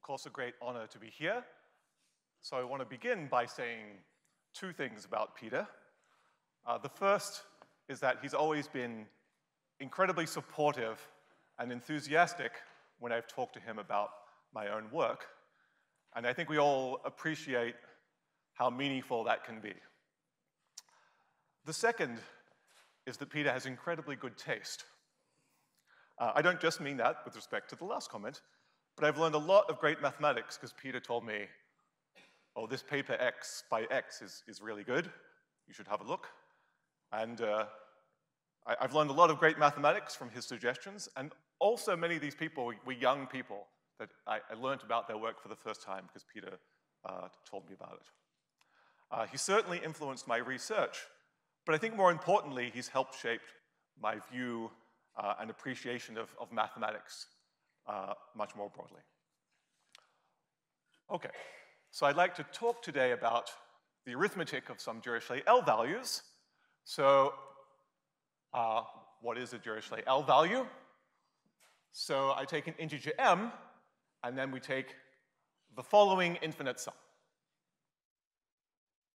course, a great honor to be here. So I want to begin by saying two things about Peter. The first is that he's always been incredibly supportive and enthusiastic when I've talked to him about my own work. And I think we all appreciate how meaningful that can be. The second is that Peter has incredibly good taste. I don't just mean that with respect to the last comment, but I've learned a lot of great mathematics because Peter told me, oh, this paper X by X is really good. You should have a look. And I've learned a lot of great mathematics from his suggestions, and also many of these people were young people that I learned about their work for the first time because Peter told me about it. He certainly influenced my research, but I think more importantly, he's helped shape my view and appreciation of mathematics much more broadly. Okay, so I'd like to talk today about the arithmetic of some Dirichlet L values. So what is a Dirichlet L value? So I take an integer m, and then we take the following infinite sum.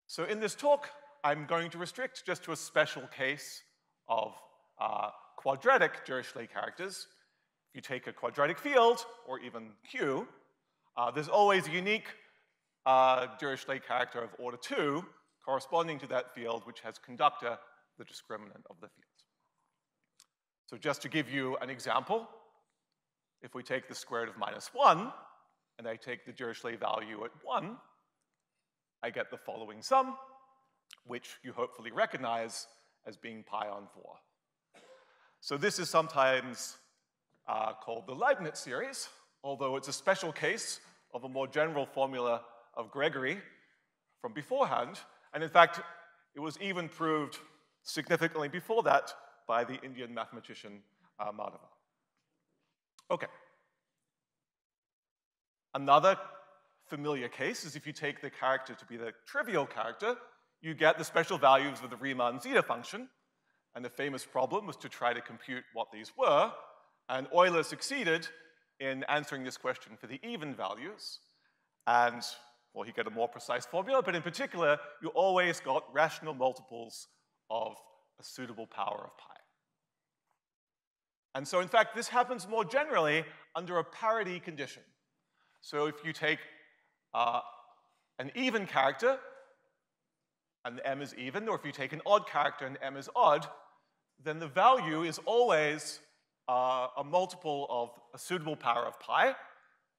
So in this talk, I'm going to restrict just to a special case of quadratic Dirichlet characters. If you take a quadratic field, or even Q, there's always a unique Dirichlet character of order 2 corresponding to that field, which has conductor, the discriminant of the field. So just to give you an example, if we take the square root of -1, and I take the Dirichlet value at 1, I get the following sum, which you hopefully recognize as being pi on 4. So this is sometimes called the Leibniz series, although it's a special case of a more general formula of Gregory from beforehand. And in fact, it was even proved significantly before that by the Indian mathematician Madhava. Okay. Another familiar case is if you take the character to be the trivial character, you get the special values of the Riemann zeta function. And the famous problem was to try to compute what these were. And Euler succeeded in answering this question for the even values. And, well, he got a more precise formula, but in particular, you always got rational multiples of a suitable power of pi. And so, in fact, this happens more generally under a parity condition. So if you take an even character, and m is even, or if you take an odd character and m is odd, then the value is always a multiple of a suitable power of pi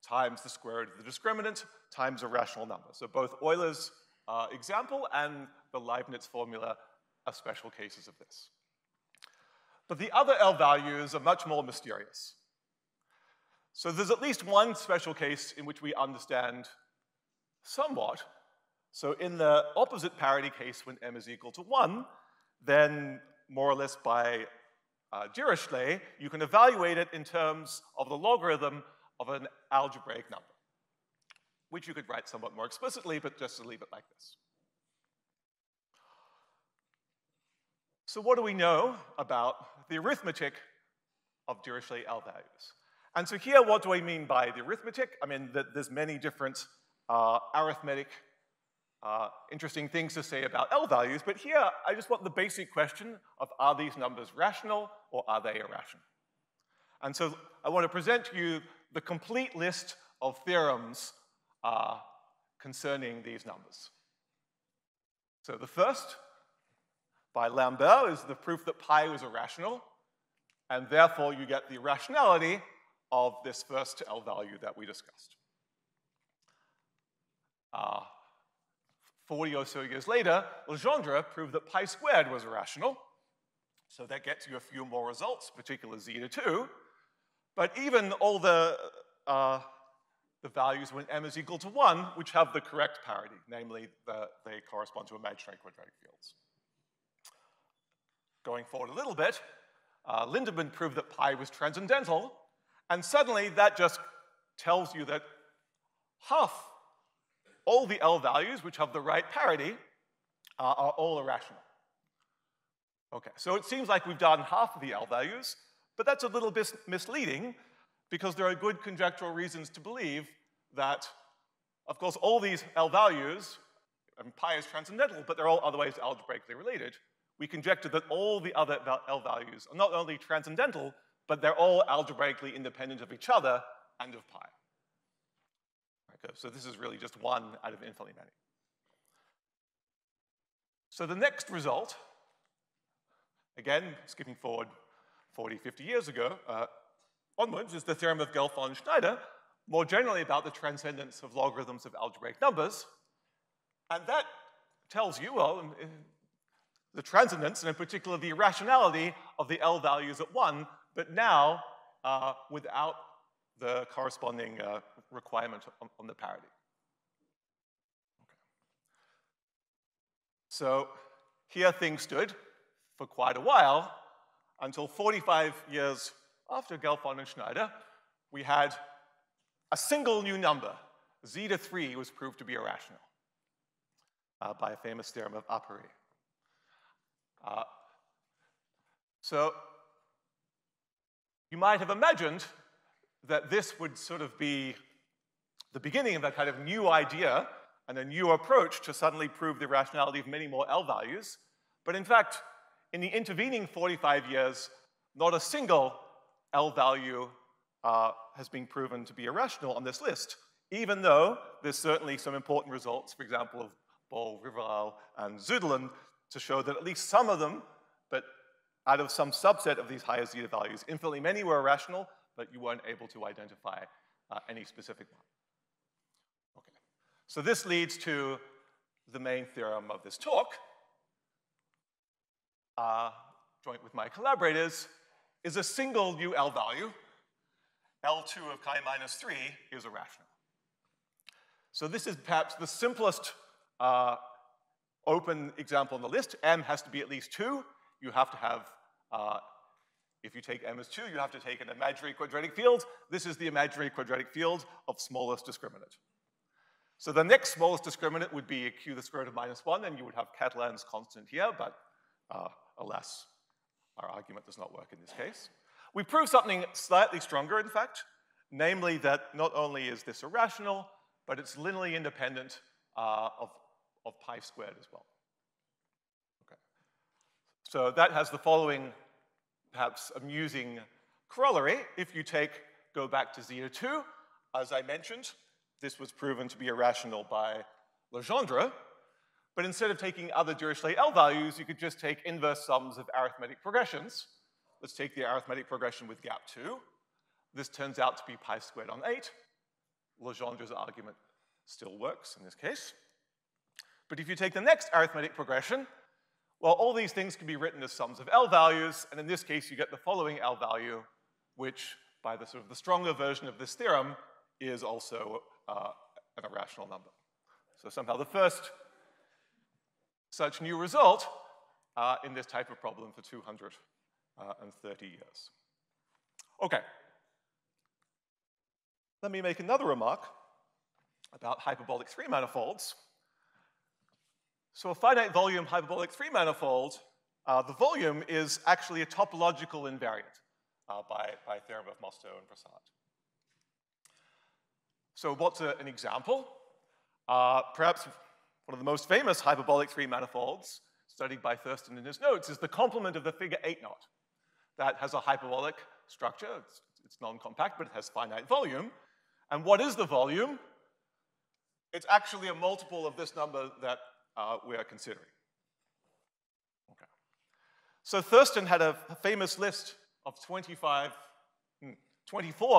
times the square root of the discriminant times a rational number. So both Euler's example and the Leibniz formula are special cases of this. But the other L values are much more mysterious. So there's at least one special case in which we understand somewhat. So in the opposite parity case, when m is equal to 1, then more or less by Dirichlet, you can evaluate it in terms of the logarithm of an algebraic number, which you could write somewhat more explicitly, but just to leave it like this. So what do we know about the arithmetic of Dirichlet L values? And so here, what do I mean by the arithmetic? I mean, there's many different arithmetic interesting things to say about L values, but here I just want the basic question of are these numbers rational or are they irrational? And so I want to present to you the complete list of theorems concerning these numbers. So the first, by Lambert, is the proof that pi was irrational, and therefore you get the irrationality of this first L value that we discussed. 40 or so years later, Legendre proved that pi squared was irrational. So that gets you a few more results, particularly zeta 2. But even all the values when m is equal to 1, which have the correct parity, namely they correspond to imaginary quadratic fields. Going forward a little bit, Lindemann proved that pi was transcendental, and suddenly that just tells you that half all the L values which have the right parity are all irrational. Okay, so it seems like we've done half of the L values, but that's a little bit misleading because there are good conjectural reasons to believe that, of course, all these L values, and pi is transcendental, but they're all otherwise algebraically related. We conjecture that all the other L values are not only transcendental, but they're all algebraically independent of each other and of pi. Okay, so this is really just one out of infinitely many. So the next result, again, skipping forward 40, 50 years ago, onwards, is the theorem of Gelfand-Schneider, more generally about the transcendence of logarithms of algebraic numbers. And that tells you, well, the transcendence, and in particular the irrationality of the L values at 1, but now without the corresponding requirement on the parity. Okay. So here things stood for quite a while, until 45 years after Gelfand and Schneider, we had a single new number. Zeta 3 was proved to be irrational by a famous theorem of Apery. So you might have imagined that this would sort of be the beginning of that kind of new idea and a new approach to suddenly prove the irrationality of many more L values. But in fact, in the intervening 45 years, not a single L value has been proven to be irrational on this list, even though there's certainly some important results, for example, of Boll, Riverol, and Zudelin, to show that at least some of them, but out of some subset of these higher zeta values, infinitely many were irrational, but you weren't able to identify any specific one. Okay. So this leads to the main theorem of this talk, joint with my collaborators, is a single new L value, L2 of chi minus 3 is irrational. So this is perhaps the simplest open example on the list. M has to be at least 2. You have to have, if you take M as 2, you have to take an imaginary quadratic field. This is the imaginary quadratic field of smallest discriminant. So the next smallest discriminant would be q to the square root of minus 1, and you would have Catalan's constant here, but alas, our argument does not work in this case. We prove something slightly stronger, in fact, namely that not only is this irrational, but it's linearly independent of pi squared as well. Okay. So that has the following, perhaps amusing corollary. If you go back to zeta 2, as I mentioned, this was proven to be irrational by Legendre. But instead of taking other Dirichlet L values, you could just take inverse sums of arithmetic progressions. Let's take the arithmetic progression with gap 2. This turns out to be pi squared on 8. Legendre's argument still works in this case. But if you take the next arithmetic progression, well, all these things can be written as sums of L values, and in this case, you get the following L value, which, by the sort of the stronger version of this theorem, is also an irrational number. So somehow the first such new result in this type of problem for 230 years. Okay. Let me make another remark about hyperbolic 3 manifolds. So a finite volume hyperbolic 3 manifold, the volume is actually a topological invariant by theorem of Mostow and Prasad. So what's an example? Perhaps one of the most famous hyperbolic 3 manifolds, studied by Thurston in his notes, is the complement of the figure 8 knot. That has a hyperbolic structure. It's non-compact, but it has finite volume. And what is the volume? It's actually a multiple of this number that we are considering. Okay. So Thurston had a famous list of 24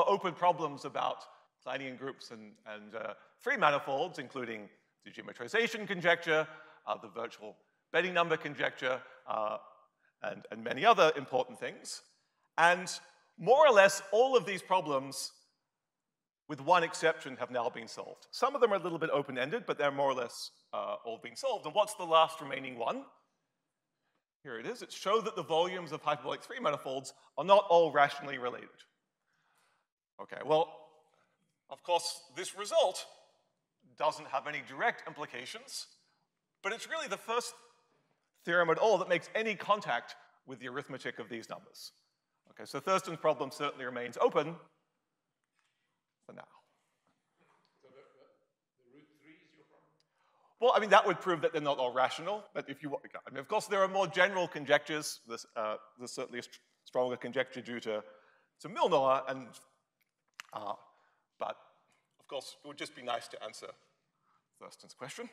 open problems about Kleinian groups and 3 manifolds, including the geometrization conjecture, the virtual Betty number conjecture, and many other important things. And more or less, all of these problems, with one exception, have now been solved. Some of them are a little bit open-ended, but they're more or less all been solved. And what's the last remaining one? Here it is. It shows that the volumes of hyperbolic 3 manifolds are not all rationally related. Okay, well, of course, this result doesn't have any direct implications, but it's really the first theorem at all that makes any contact with the arithmetic of these numbers. Okay, so Thurston's problem certainly remains open for now. So Well, I mean, that would prove that they're not all rational. But if you, I mean, of course, there are more general conjectures. There's certainly a stronger conjecture due to Milnor, and but of course, it would just be nice to answer Thurston's question.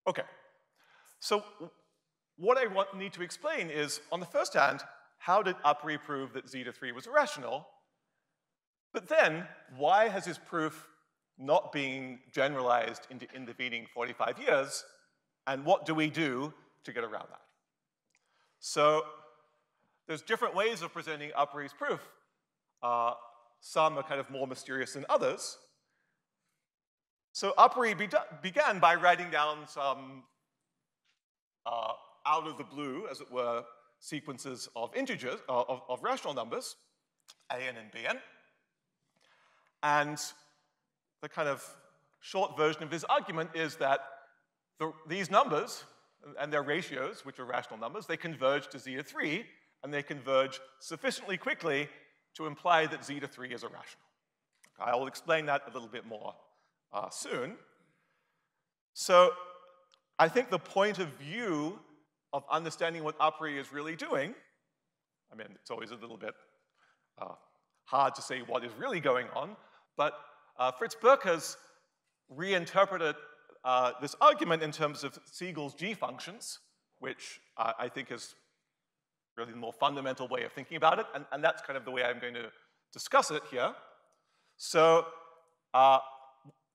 Okay, so what I need to explain is, on the first hand, how did Apery prove that zeta 3 was irrational? But then, why has his proof not been generalized into intervening 45 years? And what do we do to get around that? So there's different ways of presenting Apery's proof. Some are kind of more mysterious than others. So Apery began by writing down some out of the blue, as it were, sequences of integers, of rational numbers, an and bn. And the kind of short version of his argument is that these numbers and their ratios, which are rational numbers, they converge to zeta 3, and they converge sufficiently quickly to imply that zeta 3 is irrational. I will explain that a little bit more soon. So I think the point of view of understanding what Apery is really doing, I mean, it's always a little bit hard to say what is really going on, but Fritz Berger's reinterpreted this argument in terms of Siegel's G functions, which I think is really the more fundamental way of thinking about it, and that's kind of the way I'm going to discuss it here. So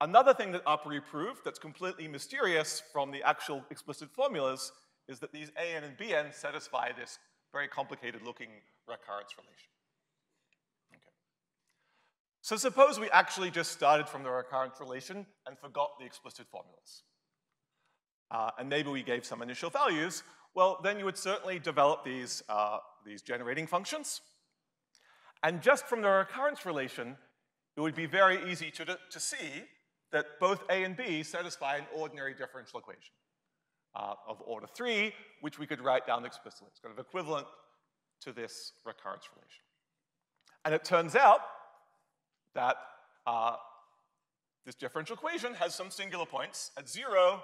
another thing that Apery proved that's completely mysterious from the actual explicit formulas is that these an and bn satisfy this very complicated looking recurrence relation. Okay. So suppose we actually just started from the recurrence relation and forgot the explicit formulas. And maybe we gave some initial values. Well, then you would certainly develop these generating functions. And just from the recurrence relation, it would be very easy to see that both A and B satisfy an ordinary differential equation of order 3, which we could write down explicitly. It's kind of equivalent to this recurrence relation. And it turns out that this differential equation has some singular points at 0,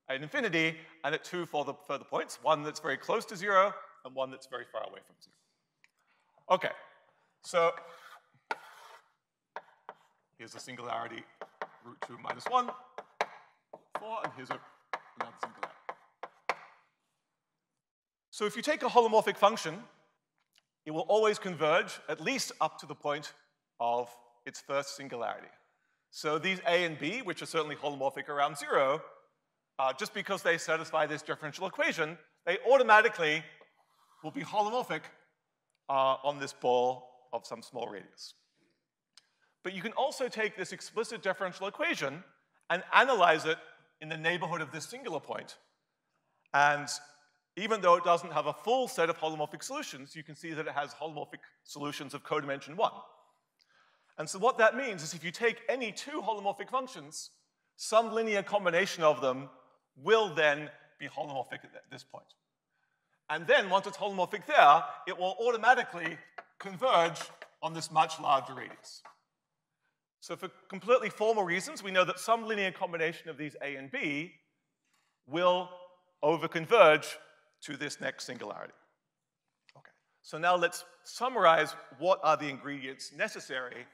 at infinity, and at 2 further points, one that's very close to 0 and one that's very far away from 0. Okay, so here's the singularity root 2 minus 1, 4, and here's another singularity. So if you take a holomorphic function, it will always converge at least up to the point of its first singularity. So these A and B, which are certainly holomorphic around 0, just because they satisfy this differential equation, they automatically will be holomorphic on this ball of some small radius. But you can also take this explicit differential equation and analyze it in the neighborhood of this singular point. And even though it doesn't have a full set of holomorphic solutions, you can see that it has holomorphic solutions of codimension 1. And so what that means is if you take any two holomorphic functions, some linear combination of them will then be holomorphic at this point. And then once it's holomorphic there, it will automatically converge on this much larger radius. So for completely formal reasons, we know that some linear combination of these A and B will overconverge to this next singularity. Okay, so now let's summarize what are the ingredients necessary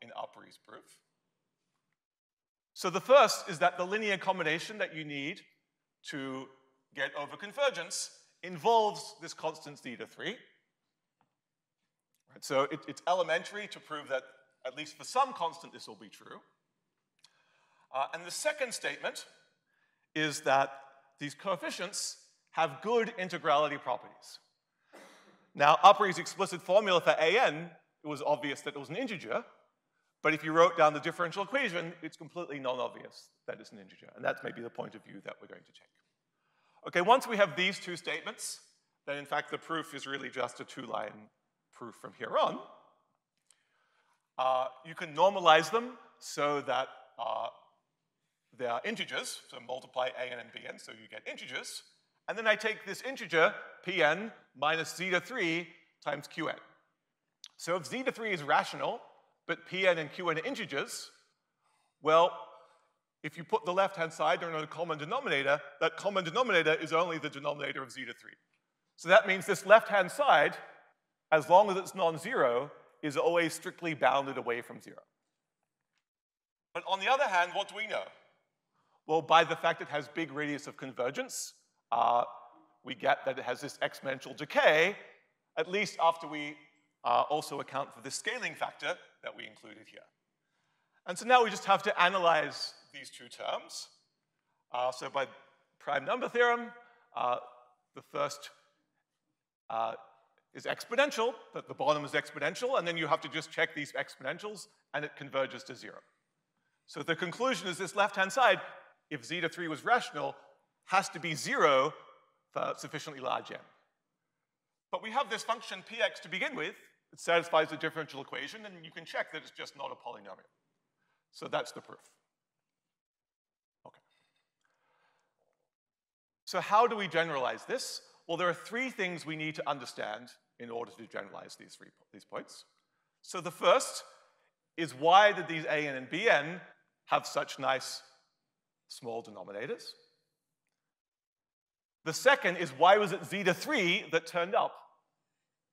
in Apery's proof. So the first is that the linear combination that you need to get overconvergence involves this constant zeta 3. Right, so it's elementary to prove that at least for some constant this will be true. And the second statement is that these coefficients have good integrality properties. Now, Apery's explicit formula for an, it was obvious that it was an integer, but if you wrote down the differential equation, it's completely non-obvious that it's an integer, and that's maybe the point of view that we're going to take. Okay, once we have these two statements, then in fact the proof is really just a two-line proof from here on. You can normalize them so that they are integers, so multiply an and bn, so you get integers. And then I take this integer, pn, minus zeta 3 times qn. So if zeta 3 is rational, but pn and qn are integers, well, if you put the left-hand side on a common denominator, that common denominator is only the denominator of zeta 3. So that means this left-hand side, as long as it's non-zero, is always strictly bounded away from 0. But on the other hand, what do we know? Well, by the fact it has big radius of convergence, we get that it has this exponential decay, at least after we also account for the scaling factor that we included here. And so now we just have to analyze these two terms. So by prime number theorem, the first is exponential, that the bottom is exponential, and then you have to just check these exponentials, and it converges to 0. So the conclusion is this left-hand side, if zeta 3 was rational, has to be 0 for sufficiently large n. But we have this function px to begin with. It satisfies the differential equation, and you can check that it's just not a polynomial. So that's the proof. Okay. So how do we generalize this? Well, there are three things we need to understand in order to generalize these points. So the first is, why did these an and bn have such nice small denominators? The second is, why was it zeta 3 that turned up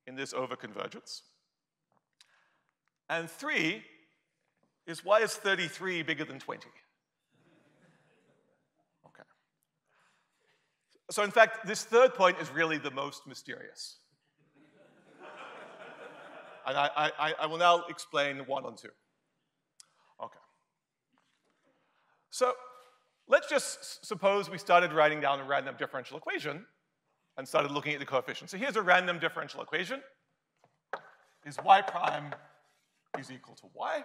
in this overconvergence? And 3 is, why is 33 bigger than 20? Okay. So in fact, this third point is really the most mysterious. And I will now explain 1 and 2. Okay. So let's just suppose we started writing down a random differential equation and started looking at the coefficients. So here's a random differential equation. Is y prime is equal to y.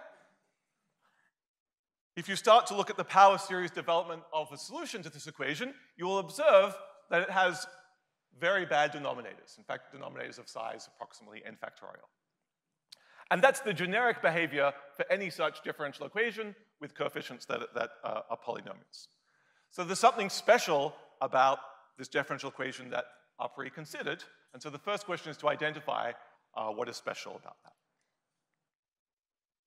If you start to look at the power series development of the solution to this equation, you will observe that it has very bad denominators. In fact, denominators of size approximately n factorial. And that's the generic behavior for any such differential equation with coefficients that are polynomials. So there's something special about this differential equation that Apery considered. And so the first question is to identify what is special about that.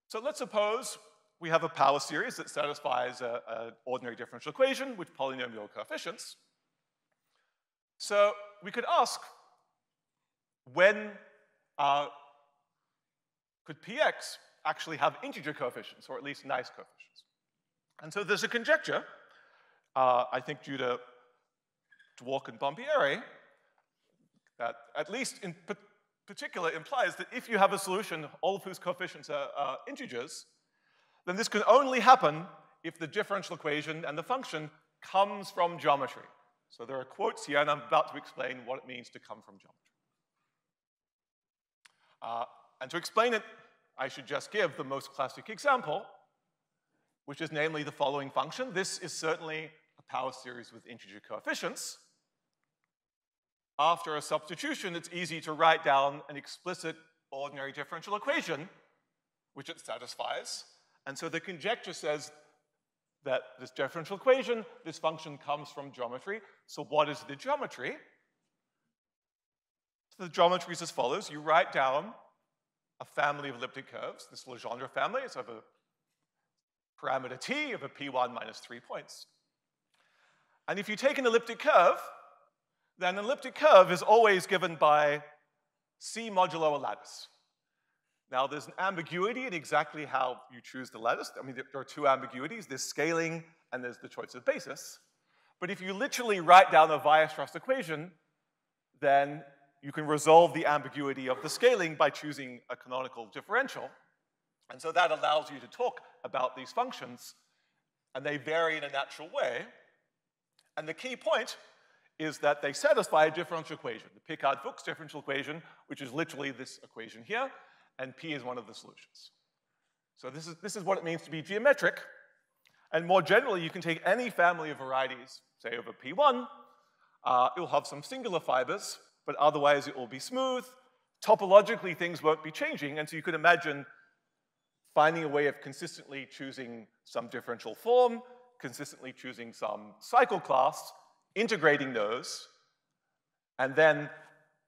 So let's suppose we have a power series that satisfies an ordinary differential equation with polynomial coefficients. So we could ask, when could px actually have integer coefficients, or at least nice coefficients? And so there's a conjecture, I think due to Dwork and Bompieri, that at least in particular implies that if you have a solution, all of whose coefficients are integers, then this can only happen if the differential equation and the function comes from geometry. So there are quotes here, and I'm about to explain what it means to come from geometry. And to explain it, I should just give the most classic example, which is namely the following function. This is certainly a power series with integer coefficients. After a substitution, it's easy to write down an explicit ordinary differential equation, which it satisfies. And so the conjecture says that this differential equation, this function comes from geometry. So what is the geometry? So the geometry is as follows. You write down a family of elliptic curves, this Legendre family. It's of a parameter t of a p1 minus 3 points. And if you take an elliptic curve, then an elliptic curve is always given by C modulo a lattice. Now, there's an ambiguity in exactly how you choose the lattice. I mean, there are two ambiguities. There's scaling, and there's the choice of basis. But if you literally write down a Weierstrass equation, then you can resolve the ambiguity of the scaling by choosing a canonical differential. And so that allows you to talk about these functions, and they vary in a natural way. And the key point is that they satisfy a differential equation, the Picard-Fuchs differential equation, which is literally this equation here, and P is one of the solutions. So this is what it means to be geometric. And more generally, you can take any family of varieties, say over P1, it will have some singular fibers, but otherwise it will be smooth. Topologically, things won't be changing, and so you could imagine finding a way of consistently choosing some differential form, consistently choosing some cycle class, integrating those, and then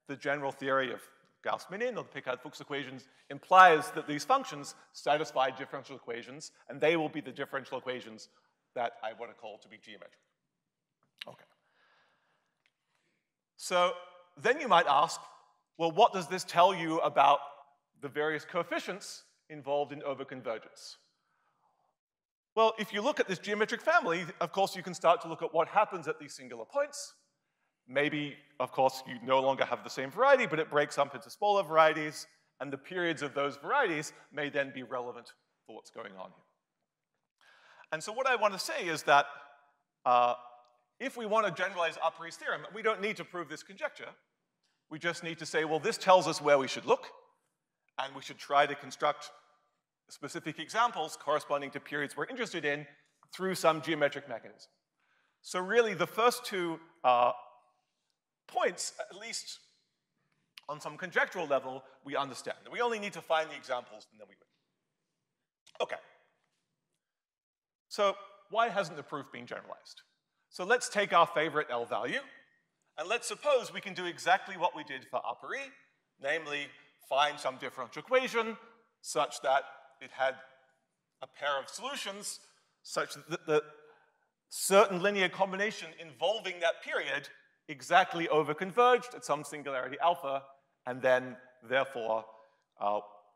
the general theory of Gauss-Minin, or the Picard-Fuchs equations, implies that these functions satisfy differential equations, and they will be the differential equations that I want to call to be geometric. Okay. So then you might ask, well, what does this tell you about the various coefficients involved in overconvergence? Well, if you look at this geometric family, of course, you can start to look at what happens at these singular points. Maybe, of course, you no longer have the same variety, but it breaks up into smaller varieties, and the periods of those varieties may then be relevant for what's going on here. And so what I want to say is that if we want to generalize Apery's theorem, we don't need to prove this conjecture. We just need to say, well, this tells us where we should look, and we should try to construct specific examples corresponding to periods we're interested in through some geometric mechanism. So really, the first two points, at least on some conjectural level, we understand. We only need to find the examples, and then we win. Okay. So why hasn't the proof been generalized? So let's take our favorite L value, and let's suppose we can do exactly what we did for Apery, namely find some differential equation such that it had a pair of solutions such that the certain linear combination involving that period exactly overconverged at some singularity alpha, and then therefore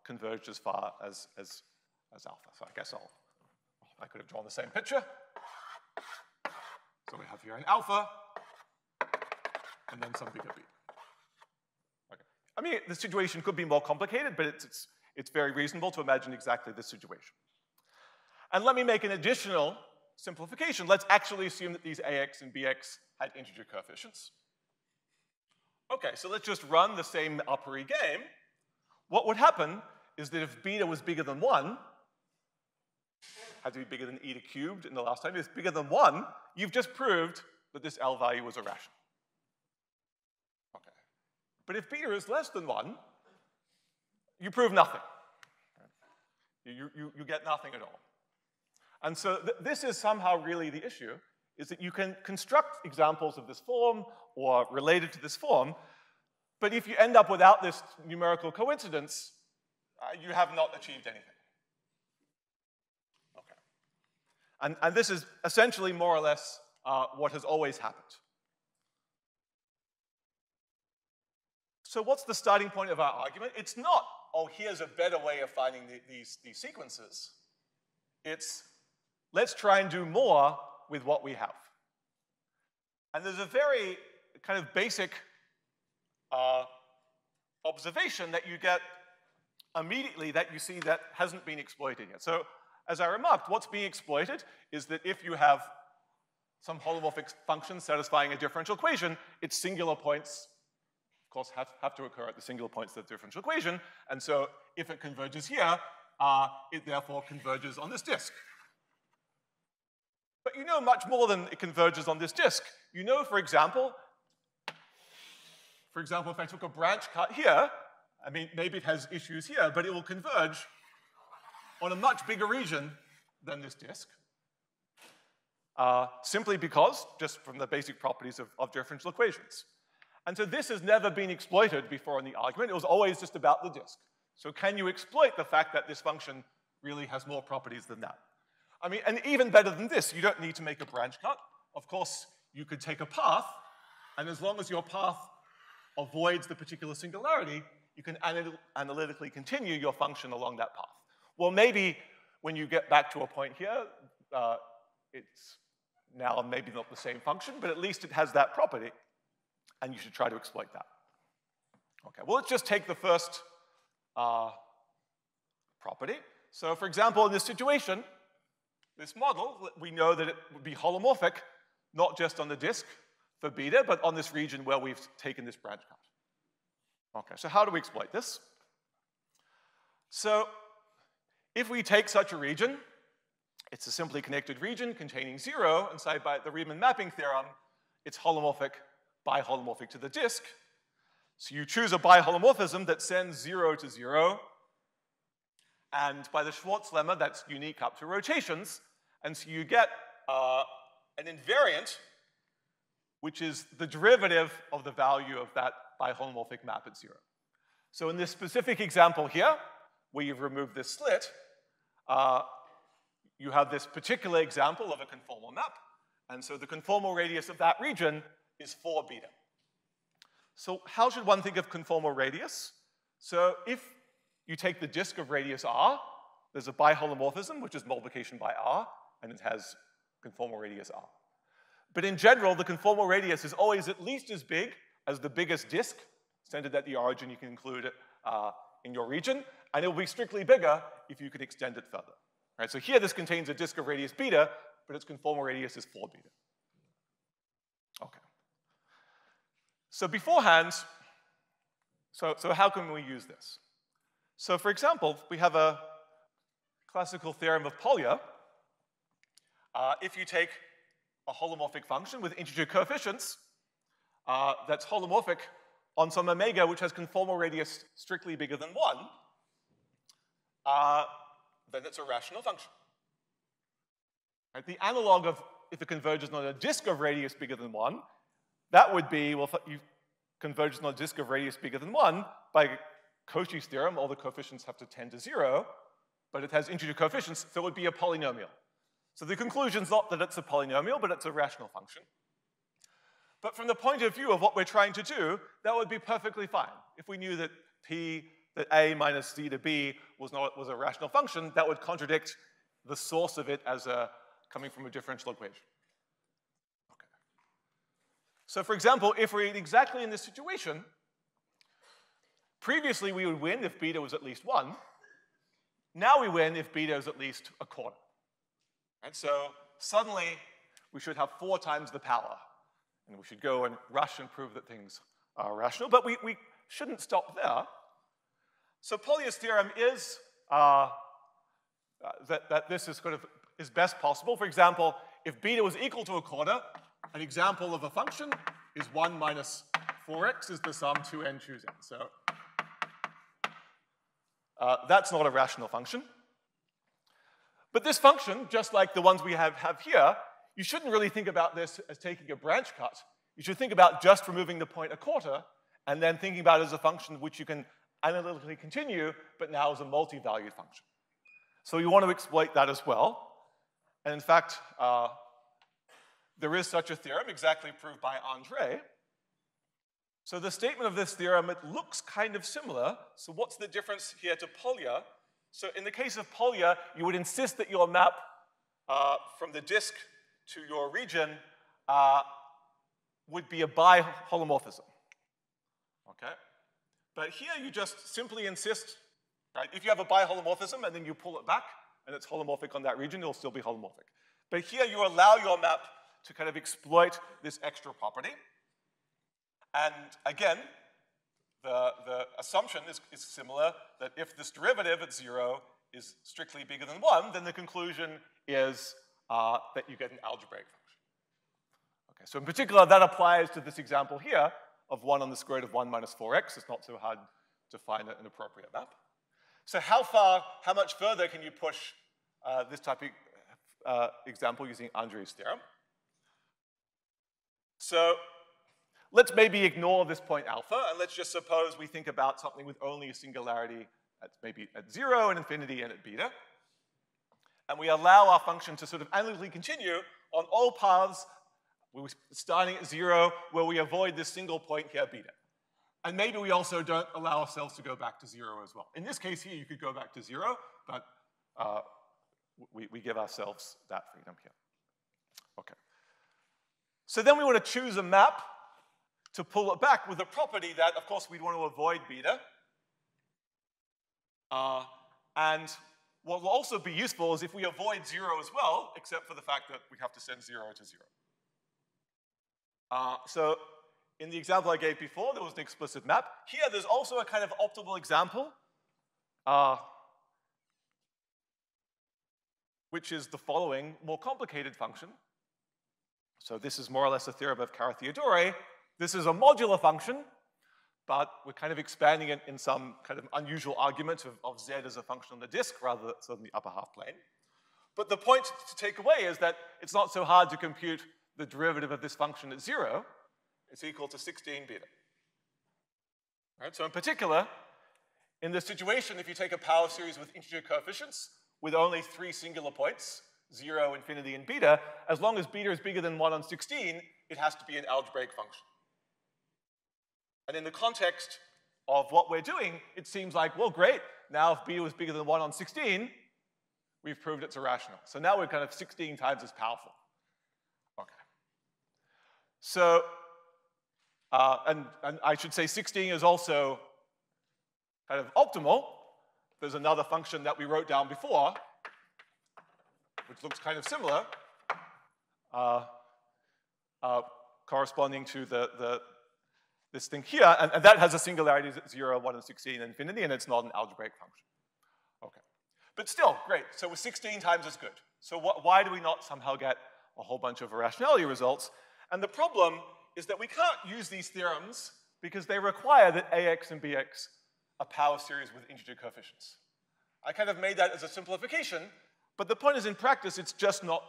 converged as far as alpha. So I guess I could have drawn the same picture. So we have here an alpha, and then some beta beta. Okay. I mean, the situation could be more complicated, but it's very reasonable to imagine exactly this situation. And let me make an additional simplification. Let's actually assume that these AX and BX had integer coefficients. Okay, so let's just run the same Apery game. What would happen is that if beta was bigger than 1, had to be bigger than eta cubed in the last time, if it's bigger than 1, you've just proved that this L value was irrational. Okay. But if beta is less than 1, you prove nothing. You get nothing at all. And so this is somehow really the issue, is that you can construct examples of this form or related to this form, but if you end up without this numerical coincidence, you have not achieved anything. Okay. And this is essentially more or less what has always happened. So what's the starting point of our argument? It's not, oh, here's a better way of finding these sequences. It's, let's try and do more with what we have. And there's a very kind of basic observation that you get immediately that you see that hasn't been exploited yet. So as I remarked, what's being exploited is that if you have some holomorphic function satisfying a differential equation, its singular points, of course, have to occur at the singular points of the differential equation. And so if it converges here, it therefore converges on this disk. But you know much more than it converges on this disk. You know, for example, if I took a branch cut here, I mean, maybe it has issues here, but it will converge on a much bigger region than this disk, simply because, just from the basic properties of differential equations. And so this has never been exploited before in the argument. It was always just about the disk. So can you exploit the fact that this function really has more properties than that? I mean, and even better than this, you don't need to make a branch cut. Of course, you could take a path, and as long as your path avoids the particular singularity, you can analytically continue your function along that path. Well, maybe when you get back to a point here, it's now maybe not the same function, but at least it has that property, and you should try to exploit that. Okay, well, let's just take the first property. So for example, in this situation, this model, we know that it would be holomorphic, not just on the disk for beta, but on this region where we've taken this branch cut. Okay, so how do we exploit this? So if we take such a region, it's a simply connected region containing 0, and say by the Riemann mapping theorem, it's holomorphic, biholomorphic to the disk. So you choose a biholomorphism that sends 0 to 0, and by the Schwarz lemma, that's unique up to rotations, and so you get an invariant, which is the derivative of the value of that biholomorphic map at 0. So in this specific example here, where you've removed this slit, you have this particular example of a conformal map. And so the conformal radius of that region is 4 beta. So how should one think of conformal radius? So if you take the disk of radius r, there's a biholomorphism, which is multiplication by r, and it has conformal radius r. But in general, the conformal radius is always at least as big as the biggest disk, centered at the origin. You can include it in your region, and it will be strictly bigger if you can extend it further. Right, so here this contains a disk of radius beta, but its conformal radius is 4 beta. Okay. So beforehand, so how can we use this? So for example, we have a classical theorem of Polya. If you take a holomorphic function with integer coefficients that's holomorphic on some omega which has conformal radius strictly bigger than 1, then it's a rational function. Right? The analog of if it converges on a disk of radius bigger than 1, that would be, well, if you converges on a disk of radius bigger than 1, by Cauchy's theorem, all the coefficients have to tend to 0, but it has integer coefficients, so it would be a polynomial. So the conclusion's not that it's a polynomial, but it's a rational function. But from the point of view of what we're trying to do, that would be perfectly fine. If we knew that that a minus c to b was a rational function, that would contradict the source of it as coming from a differential equation. Okay. So for example, if we're exactly in this situation, previously we would win if beta was at least 1. Now we win if beta is at least a quarter. And so suddenly we should have 4 times the power. And we should go and rush and prove that things are rational. But we shouldn't stop there. So Polya's theorem is that this is best possible. For example, if beta was equal to a quarter, an example of a function is 1 minus 4x is the sum 2n choose n. So that's not a rational function. But this function, just like the ones we have here, you shouldn't really think about this as taking a branch cut. You should think about just removing the point a quarter and then thinking about it as a function which you can analytically continue, but now as a multi-valued function. So you want to exploit that as well. And in fact, there is such a theorem exactly proved by André. So the statement of this theorem, it looks kind of similar. So what's the difference here to Polya? So in the case of Polya, you would insist that your map from the disk to your region would be a biholomorphism. Okay? But here you just simply insist, right? If you have a biholomorphism and then you pull it back and it's holomorphic on that region, it'll still be holomorphic. But here you allow your map to kind of exploit this extra property. And again, the assumption is similar, that if this derivative at 0 is strictly bigger than 1, then the conclusion is that you get an algebraic function. Okay, so in particular, that applies to this example here of 1 on the square root of 1 minus 4x. It's not so hard to find an appropriate map. So how much further can you push this type of example using André's theorem? So let's maybe ignore this point alpha, and let's just suppose we think about something with only a singularity at maybe at 0 and infinity and at beta. And we allow our function to sort of analytically continue on all paths starting at 0, where we avoid this single point here, beta. And maybe we also don't allow ourselves to go back to 0 as well. In this case here, you could go back to 0, but we give ourselves that freedom here. Okay. So then we want to choose a map to pull it back with a property that, of course, we'd want to avoid beta. And what will also be useful is if we avoid 0 as well, except for the fact that we have to send 0 to 0. So in the example I gave before, there was an explicit map. Here, there's also a kind of optimal example, which is the following more complicated function. So this is more or less a theorem of Carathéodory. This is a modular function, but we're kind of expanding it in some kind of unusual argument of z as a function on the disk rather than the upper half plane. But the point to take away is that it's not so hard to compute the derivative of this function at 0. It's equal to 16 beta. Right, so in particular, in this situation, if you take a power series with integer coefficients with only 3 singular points, 0, infinity, and beta, as long as beta is bigger than 1 on 16, it has to be an algebraic function. And in the context of what we're doing, it seems like, well, great. Now if beta was bigger than 1 on 16, we've proved it's irrational. So now we're kind of 16 times as powerful. Okay. So, and I should say 16 is also kind of optimal. There's another function that we wrote down before, which looks kind of similar, corresponding to this thing here, and that has a singularities at 0, 1, and 16, and infinity, and it's not an algebraic function. Okay. But still, great. So we're 16 times as good. So why do we not somehow get a whole bunch of irrationality results? And the problem is that we can't use these theorems because they require that AX and BX are power series with integer coefficients. I kind of made that as a simplification, but the point is in practice, it's just not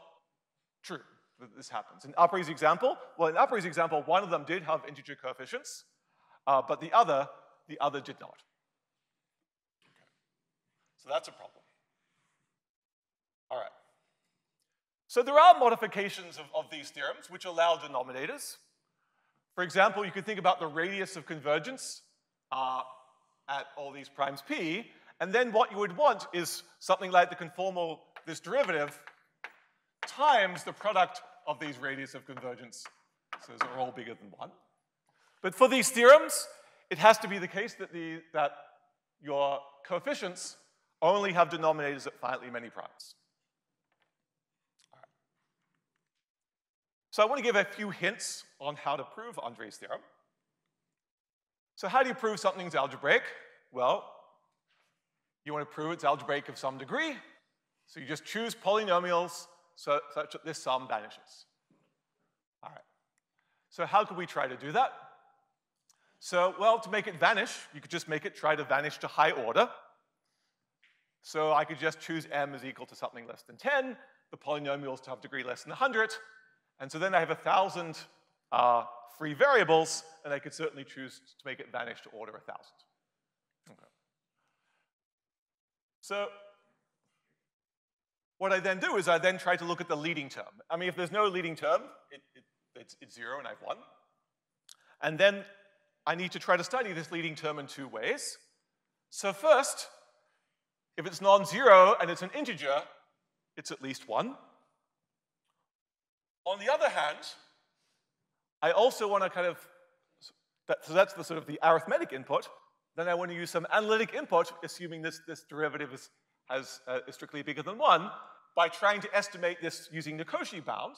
true that this happens. In Apery's example, one of them did have integer coefficients, but the other did not. Okay. So that's a problem. All right. So there are modifications of these theorems which allow denominators. For example, you could think about the radius of convergence at all these primes p, and then what you would want is something like the conformal, this derivative, times the product of these radius of convergence. So those are all bigger than 1. But for these theorems, it has to be the case that your coefficients only have denominators at finitely many primes. So I want to give a few hints on how to prove Andre's theorem. So how do you prove something's algebraic? Well, you want to prove it's algebraic of some degree. So you just choose polynomials such that this sum vanishes. All right. So how could we try to do that? So, well, to make it vanish, you could just make it try to vanish to high order. So I could just choose m is equal to something less than 10, the polynomials to have degree less than 100, and so then I have 1,000 free variables, and I could certainly choose to make it vanish to order 1,000. Okay. So what I then do is I then try to look at the leading term. I mean, if there's no leading term, it's 0 and I have 1. And then I need to try to study this leading term in 2 ways. So first, if it's non-zero and it's an integer, it's at least 1. On the other hand, I also want to kind of, so that's the sort of the arithmetic input. Then I want to use some analytic input, assuming this derivative is strictly bigger than 1, by trying to estimate this using the Cauchy bound,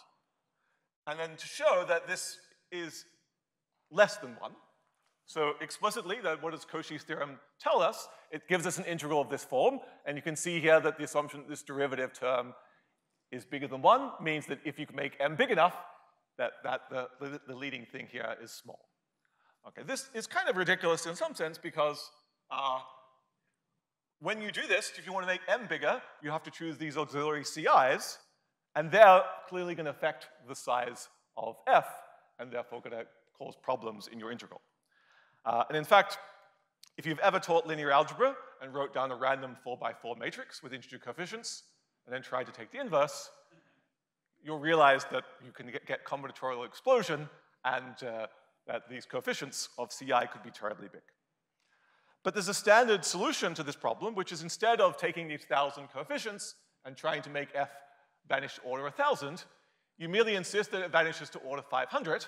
and then to show that this is less than 1. So explicitly, what does Cauchy's theorem tell us? It gives us an integral of this form, and you can see here that the assumption that this derivative term is bigger than 1 means that if you can make m big enough, that the leading thing here is small. Okay, this is kind of ridiculous in some sense because when you do this, if you want to make m bigger, you have to choose these auxiliary CIs, and they're clearly going to affect the size of f, and therefore going to cause problems in your integral. And in fact, if you've ever taught linear algebra and wrote down a random 4x4 matrix with integer coefficients, and then tried to take the inverse, you'll realize that you can get combinatorial explosion, and that these coefficients of CI could be terribly big. But there's a standard solution to this problem, which is instead of taking these 1,000 coefficients and trying to make f vanish to order 1,000, you merely insist that it vanishes to order 500,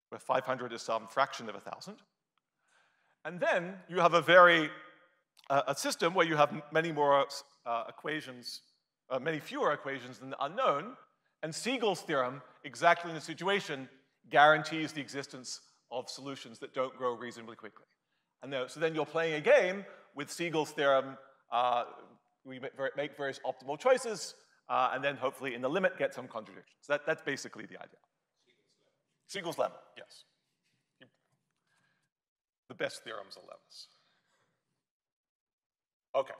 where 500 is some fraction of 1,000. And then you have a system where you have many more equations, many fewer equations than the unknown, and Siegel's theorem, exactly in the situation, guarantees the existence of solutions that don't grow reasonably quickly. And so then you're playing a game with Siegel's theorem. We make various optimal choices, and then hopefully in the limit get some contradictions. That's basically the idea. Siegel's lemma, yes. The best theorems are lemmas. Okay.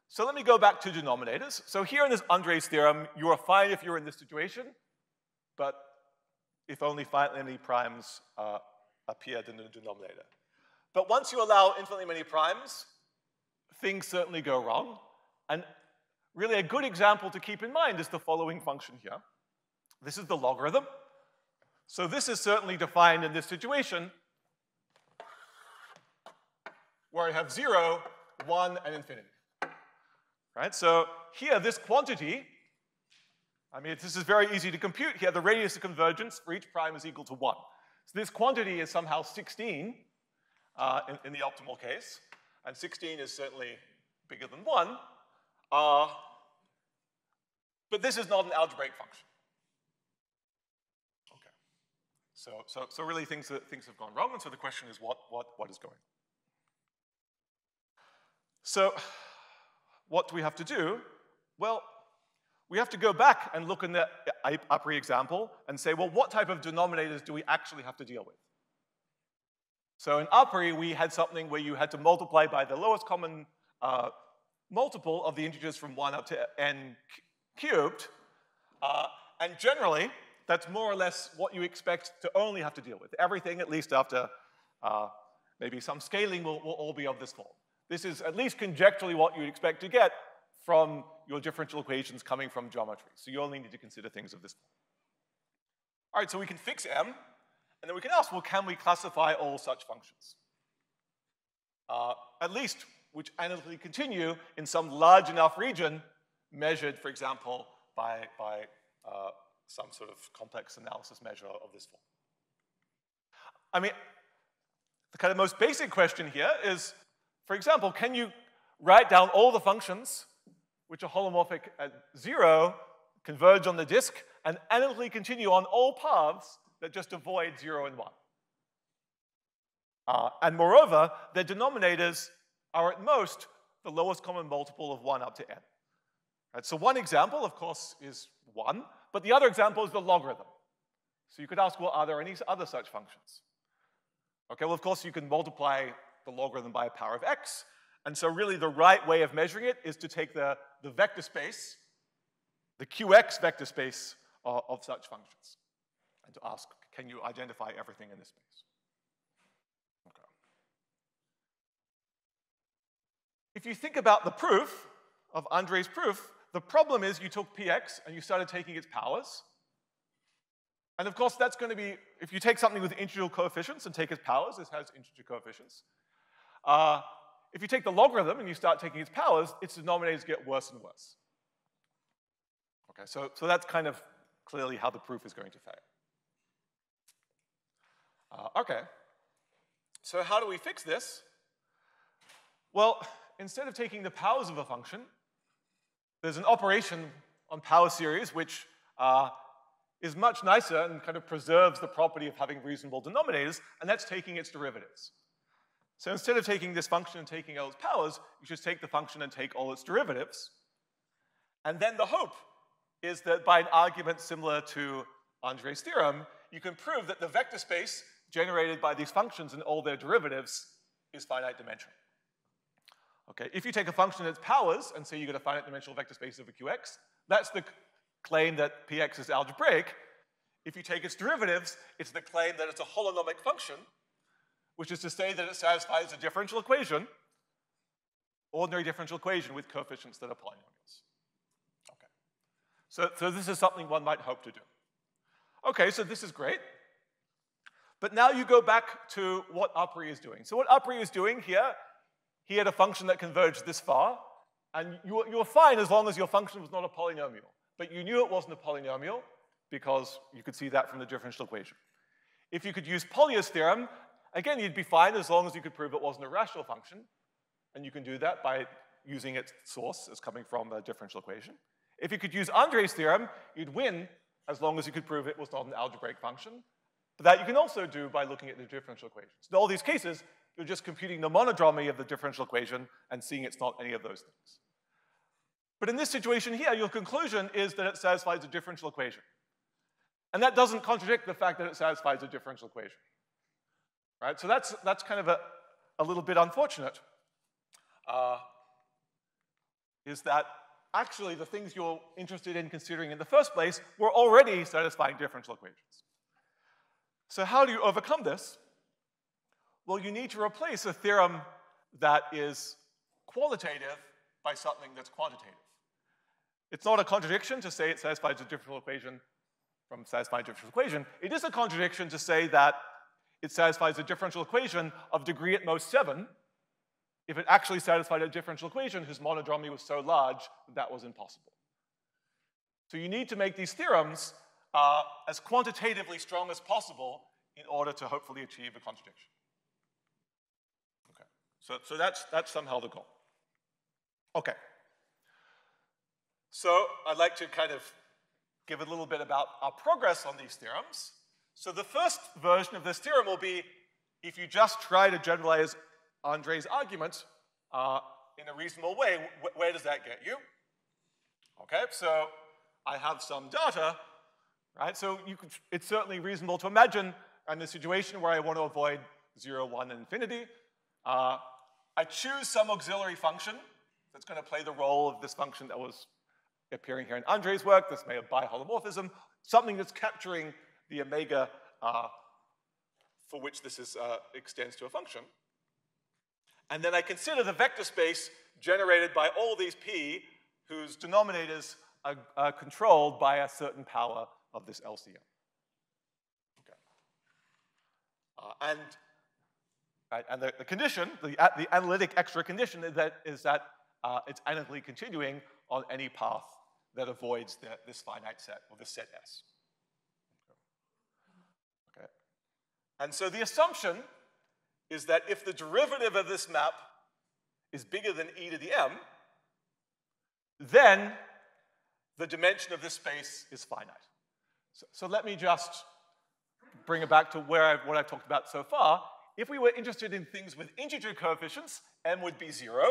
So let me go back to denominators. So here in this Andre's theorem, you are fine if you're in this situation, but if only finitely many primes appeared in the denominator. But once you allow infinitely many primes, things certainly go wrong. And really a good example to keep in mind is the following function here. This is the logarithm. So this is certainly defined in this situation where I have 0, 1, and infinity. Right? So here, this quantity, I mean, this is very easy to compute. Here, the radius of convergence for each prime is equal to 1. So this quantity is somehow 16 in the optimal case, and 16 is certainly bigger than 1. But this is not an algebraic function. Okay. So really things have gone wrong, and so the question is what is going on? So what do we have to do? Well, we have to go back and look in the Apery example and say, well, what type of denominators do we actually have to deal with? So in Apery, we had something where you had to multiply by the lowest common multiple of the integers from 1 up to n cubed. And generally, that's more or less what you expect to only have to deal with. Everything, at least after maybe some scaling, will all be of this form. This is at least conjecturally what you'd expect to get from your differential equations coming from geometry. So you only need to consider things of this form. All right, so we can fix M, and then we can ask, well, can we classify all such functions? At least which analytically continue in some large enough region measured, for example, by some sort of complex analysis measure of this form. I mean, the kind of most basic question here is, for example, can you write down all the functions which are holomorphic at 0, converge on the disk, and analytically continue on all paths that just avoid 0 and 1? And moreover, their denominators are at most the lowest common multiple of 1 up to n. Right, so one example, of course, is 1, but the other example is the logarithm. So you could ask, well, are there any other such functions? Okay, well, of course, you can multiply the logarithm by a power of x, and so really the right way of measuring it is to take the vector space, the qx vector space of such functions, and to ask, can you identify everything in this space? Okay. If you think about the proof of Andre's proof, the problem is you took px and you started taking its powers. And of course, that's going to be, if you take something with integral coefficients and take its powers, this has integer coefficients. If you take the logarithm and you start taking its powers, its denominators get worse and worse. Okay, so that's kind of clearly how the proof is going to fail. Okay, so how do we fix this? Well, instead of taking the powers of a function, there's an operation on power series which is much nicer and kind of preserves the property of having reasonable denominators, and that's taking its derivatives. So instead of taking this function and taking all its powers, you just take the function and take all its derivatives. And then the hope is that by an argument similar to Andre's theorem, you can prove that the vector space generated by these functions and all their derivatives is finite dimensional. Okay, if you take a function and its powers and say you get a finite dimensional vector space over qx, that's the claim that px is algebraic. If you take its derivatives, it's the claim that it's a holonomic function, which is to say that it satisfies a differential equation, ordinary differential equation with coefficients that are polynomials. Okay. So this is something one might hope to do. Okay, so this is great. But now you go back to what Apery is doing. So what Apery is doing here, he had a function that converged this far, and you were fine as long as your function was not a polynomial. But you knew it wasn't a polynomial because you could see that from the differential equation. If you could use Polya's theorem, again, you'd be fine as long as you could prove it wasn't a rational function. And you can do that by using its source as coming from a differential equation. If you could use Andre's theorem, you'd win as long as you could prove it was not an algebraic function. But that you can also do by looking at the differential equations. In all these cases, you're just computing the monodromy of the differential equation and seeing it's not any of those things. But in this situation here, your conclusion is that it satisfies a differential equation. And that doesn't contradict the fact that it satisfies a differential equation. Right? So that's kind of a little bit unfortunate. Is that actually the things you're interested in considering in the first place were already satisfying differential equations. So how do you overcome this? Well, you need to replace a theorem that is qualitative by something that's quantitative. It's not a contradiction to say it satisfies a differential equation from satisfying a differential equation. It is a contradiction to say that it satisfies a differential equation of degree at most 7 if it actually satisfied a differential equation whose monodromy was so large that that was impossible. So you need to make these theorems as quantitatively strong as possible in order to hopefully achieve a contradiction. Okay, so that's somehow the goal. Okay. So I'd like to kind of give a little bit about our progress on these theorems. So the first version of this theorem will be if you just try to generalize Andre's argument in a reasonable way, where does that get you? Okay, so I have some data, right? So it's certainly reasonable to imagine in a situation where I want to avoid 0, 1, and infinity. I choose some auxiliary function that's going to play the role of this function that was appearing here in Andre's work. This may have biholomorphism, something that's capturing the omega for which this is, extends to a function. And then I consider the vector space generated by all these p whose denominators are controlled by a certain power of this LCM. Okay. And the condition, the analytic extra condition is that it's analytically continuing on any path that avoids this finite set, or this set S. Okay. And so the assumption is that if the derivative of this map is bigger than e to the m, then the dimension of this space is finite. So let me just bring it back to what I've talked about so far. If we were interested in things with integer coefficients, m would be 0.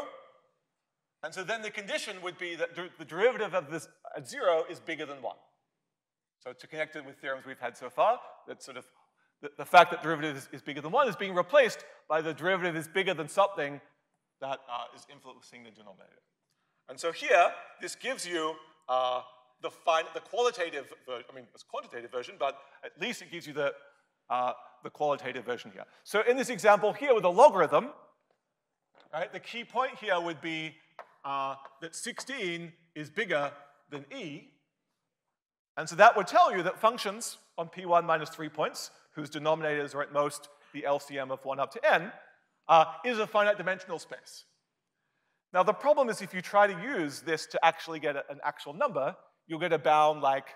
And so then the condition would be that the derivative of this at 0 is bigger than 1. So to connect it with theorems we've had so far, that sort of the fact that derivative is bigger than 1 is being replaced by the derivative is bigger than something that is influencing the denominator. And so here, this gives you the qualitative version. I mean, it's quantitative version, but at least it gives you the qualitative version here. So in this example here with a logarithm, right, the key point here would be that 16 is bigger than e. And so that would tell you that functions on p1 minus 3 points, whose denominators are at most the LCM of 1 up to n, is a finite dimensional space. Now the problem is if you try to use this to actually get an actual number, you'll get a bound like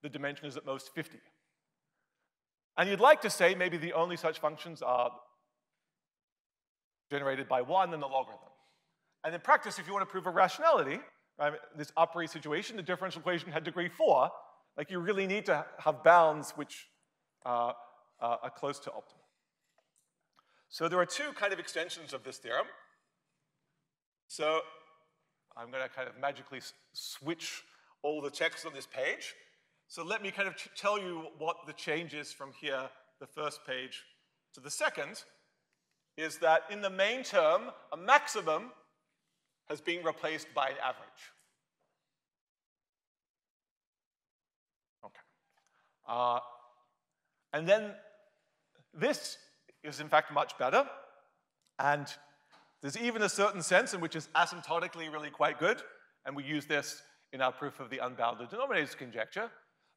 the dimension is at most 50. And you'd like to say maybe the only such functions are generated by 1 in the logarithm. And in practice, if you want to prove irrationality, right, this Apery situation, the differential equation had degree 4, like you really need to have bounds which are close to optimal. So there are two kind of extensions of this theorem. So I'm going to kind of magically switch all the text on this page. So let me kind of tell you what the change is from here, the first page to the second, is that in the main term, a maximum has been replaced by an average. Okay. And then this is in fact much better. And there's even a certain sense in which it's asymptotically really quite good. And we use this in our proof of the unbounded denominators conjecture.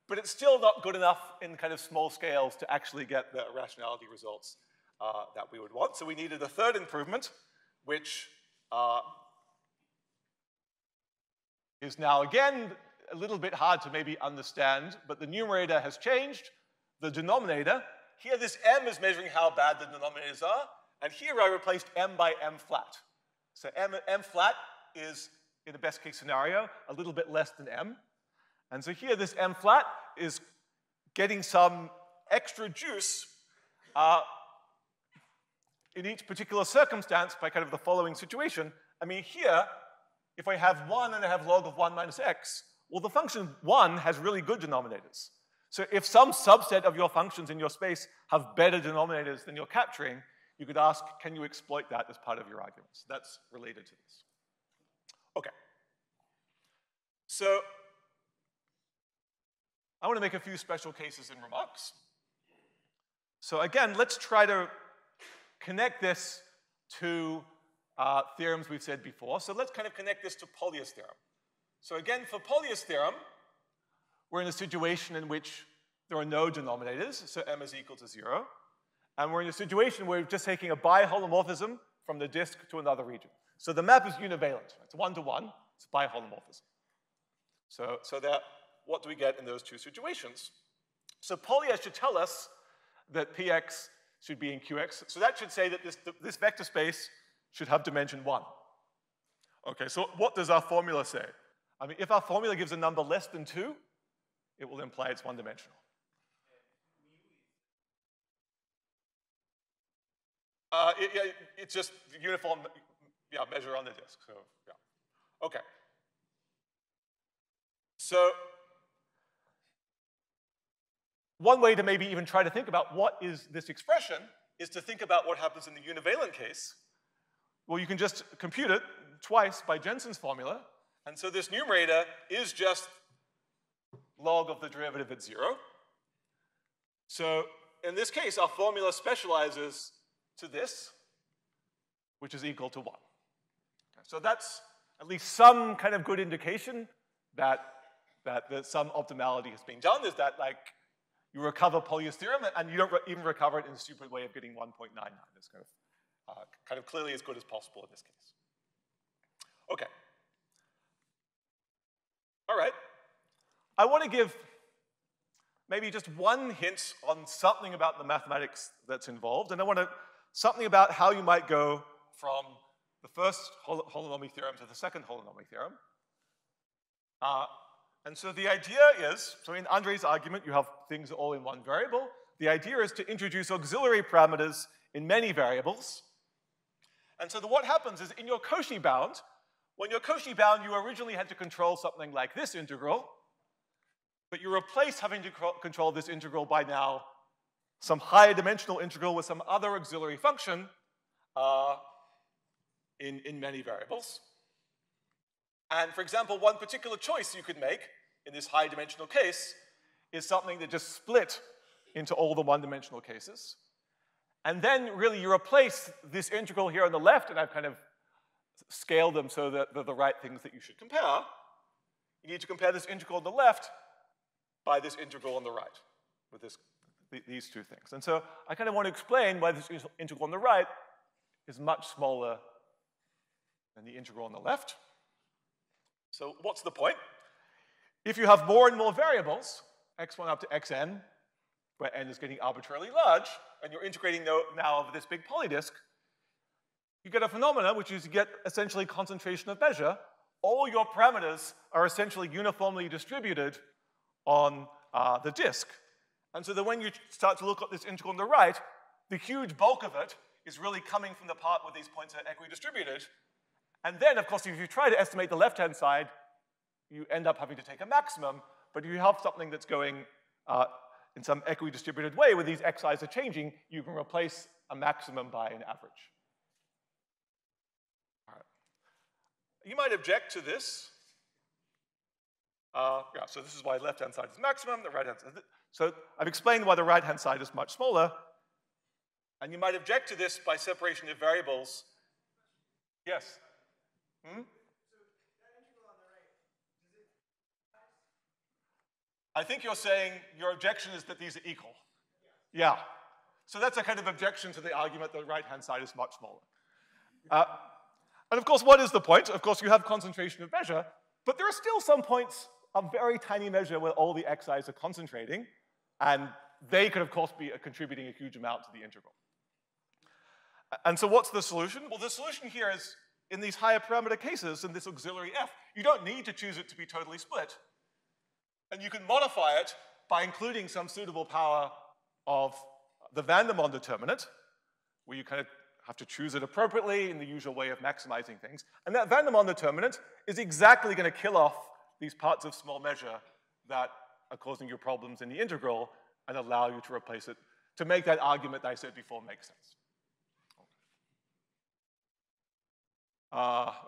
But it's still not good enough in kind of small scales to actually get the irrationality results that we would want. So we needed a third improvement, which is now again a little bit hard to maybe understand, but the numerator has changed. The denominator, here this m is measuring how bad the denominators are, and here I replaced m by m flat. So m flat is, in the best case scenario, a little bit less than m. And so here this m flat is getting some extra juice in each particular circumstance by kind of the following situation. I mean, here, if I have 1 and I have log of 1 minus x, well, the function 1 has really good denominators. So if some subset of your functions in your space have better denominators than you're capturing, you could ask, can you exploit that as part of your arguments? That's related to this. Okay. So I want to make a few special cases and remarks. So again, let's try to connect this to theorems we've said before. So let's kind of connect this to Polya's theorem. So again, for Pauli's theorem, we're in a situation in which there are no denominators, so m is equal to 0. And we're in a situation where we're just taking a biholomorphism from the disk to another region. So the map is univalent. It's one-to-one. It's biholomorphism. So that, what do we get in those two situations? So Pauli should tell us that Px should be in Qx. So that should say that this vector space should have dimension 1. Okay, so what does our formula say? I mean, if our formula gives a number less than 2, it will imply it's one-dimensional. It's just uniform measure on the disk. So, yeah. Okay. So, one way to maybe even try to think about what is this expression is to think about what happens in the univalent case. Well, you can just compute it twice by Jensen's formula. And so this numerator is just log of the derivative at 0. So in this case, our formula specializes to this, which is equal to 1. Okay, so that's at least some kind of good indication that some optimality has been done, is that like you recover Pauli's theorem and you don't even recover it in a stupid way of getting 1.99. It's kind of clearly as good as possible in this case. Okay. All right. I want to give maybe just one hint on something about the mathematics that's involved, and I want to something about how you might go from the first holonomic theorem to the second holonomic theorem. And so the idea is, so in Andre's argument, you have things all in one variable. The idea is to introduce auxiliary parameters in many variables. And so what happens is in your Cauchy bound, when you're Cauchy bound, you originally had to control something like this integral, but you replace having to control this integral by now some higher dimensional integral with some other auxiliary function in many variables. And for example, one particular choice you could make in this high dimensional case is something that just split into all the one-dimensional cases. And then really you replace this integral here on the left, and I've kind of scaled them so that they're the right things that you should compare. You need to compare this integral on the left by this integral on the right with these two things. And so I kind of want to explain why this integral on the right is much smaller than the integral on the left. So what's the point? If you have more and more variables, x1 up to xn, where n is getting arbitrarily large, and you're integrating now over this big polydisk, you get a phenomena which is you get essentially concentration of measure. All your parameters are essentially uniformly distributed on the disk. And so that when you start to look at this integral on the right, the huge bulk of it is really coming from the part where these points are equidistributed. And then, of course, if you try to estimate the left-hand side, you end up having to take a maximum. But if you have something that's going in some equidistributed way where these xi's are changing, you can replace a maximum by an average. All right. You might object to this. So this is why the left-hand side is maximum, the right-hand side. So I've explained why the right-hand side is much smaller. And you might object to this by separation of variables. Yes? So that integral on the right, does it... I think you're saying your objection is that these are equal. Yeah. So that's a kind of objection to the argument that the right-hand side is much smaller. And of course, what is the point? Of course, you have concentration of measure, but there are still some points of very tiny measure where all the xi's are concentrating, and they could, of course, be contributing a huge amount to the integral. And so what's the solution? Well, the solution here is, in these higher parameter cases, in this auxiliary f, you don't need to choose it to be totally split. And you can modify it by including some suitable power of the van der Waals determinant, where you kind of have to choose it appropriately in the usual way of maximizing things. And that van der Waals determinant is exactly going to kill off these parts of small measure that are causing you problems in the integral and allow you to replace it, to make that argument that I said before make sense.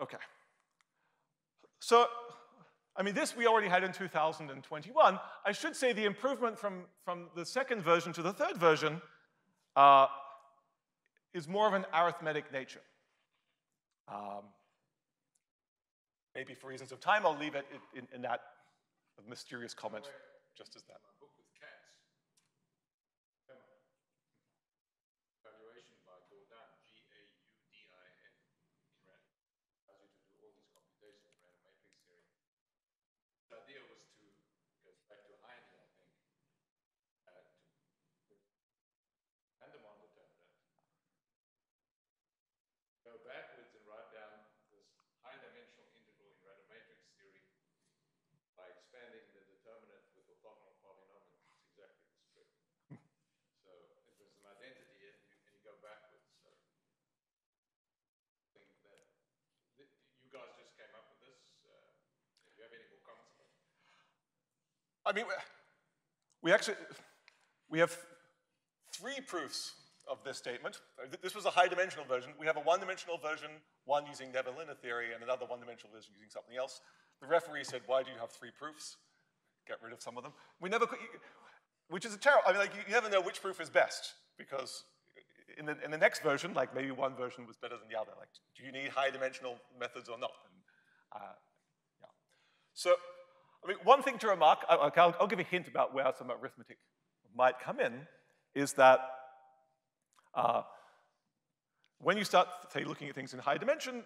Okay. So, I mean, this we already had in 2021. I should say the improvement from the second version to the third version is more of an arithmetic nature. maybe for reasons of time, I'll leave it in that mysterious comment, just as that. Backwards and write down this high-dimensional integral in random matrix theory by expanding the determinant with orthogonal polynomials. It's exactly this trick. So if there's an identity and you go backwards. So I think that you guys just came up with this. Do you have any more comments about it? I mean, we have three proofs of this statement. This was a high-dimensional version. We have a one-dimensional version, one using never-linear theory, and another one-dimensional version using something else. The referee said, why do you have three proofs? Get rid of some of them. We never could, which is a terrible, I mean, like, you never know which proof is best, because in the next version, like, maybe one version was better than the other. Like, do you need high-dimensional methods or not? And, yeah. So, I mean, one thing to remark, I'll give a hint about where some arithmetic might come in, is that when you start, say, looking at things in high dimension,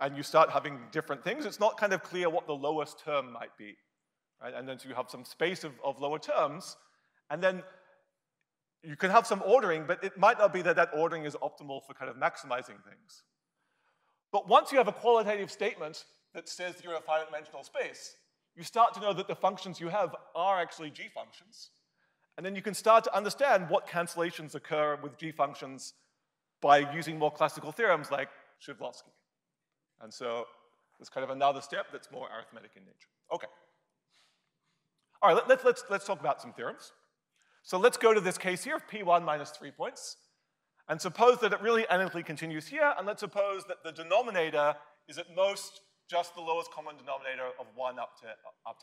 and you start having different things, it's not kind of clear what the lowest term might be, right? And then so you have some space of lower terms, and then you can have some ordering, but it might not be that that ordering is optimal for kind of maximizing things. But once you have a qualitative statement that says that you're in a finite dimensional space, you start to know that the functions you have are actually G functions. And then you can start to understand what cancellations occur with G functions by using more classical theorems like Shivlovsky. And so there's kind of another step that's more arithmetic in nature. Okay. All right, let's talk about some theorems. So let's go to this case here of P1 minus 3 points. And suppose that it really analytically continues here, and let's suppose that the denominator is at most just the lowest common denominator of 1 up to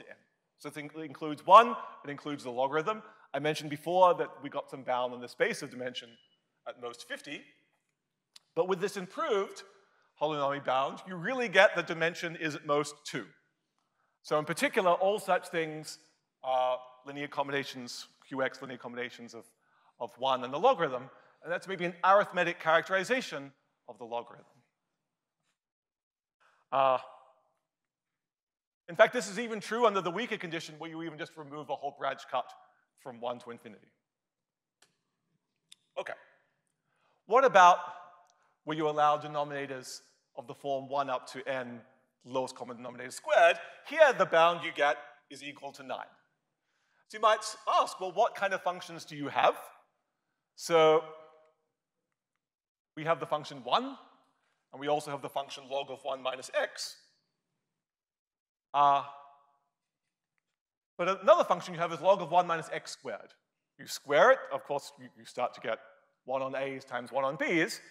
n. So it includes 1, it includes the logarithm. I mentioned before that we got some bound on the space of dimension at most 50. But with this improved holonomial bound, you really get the dimension is at most 2. So in particular, all such things are linear combinations, QX linear combinations of 1 and the logarithm. And that's maybe an arithmetic characterization of the logarithm. In fact, this is even true under the weaker condition where you even just remove a whole branch cut from 1 to infinity. Okay. What about where you allow denominators of the form 1 up to n, lowest common denominator squared? Here, the bound you get is equal to 9. So you might ask, well, what kind of functions do you have? So we have the function 1, and we also have the function log of 1 minus x. But another function you have is log of 1 minus x squared. You square it, of course, you start to get 1 on a's times 1 on b's,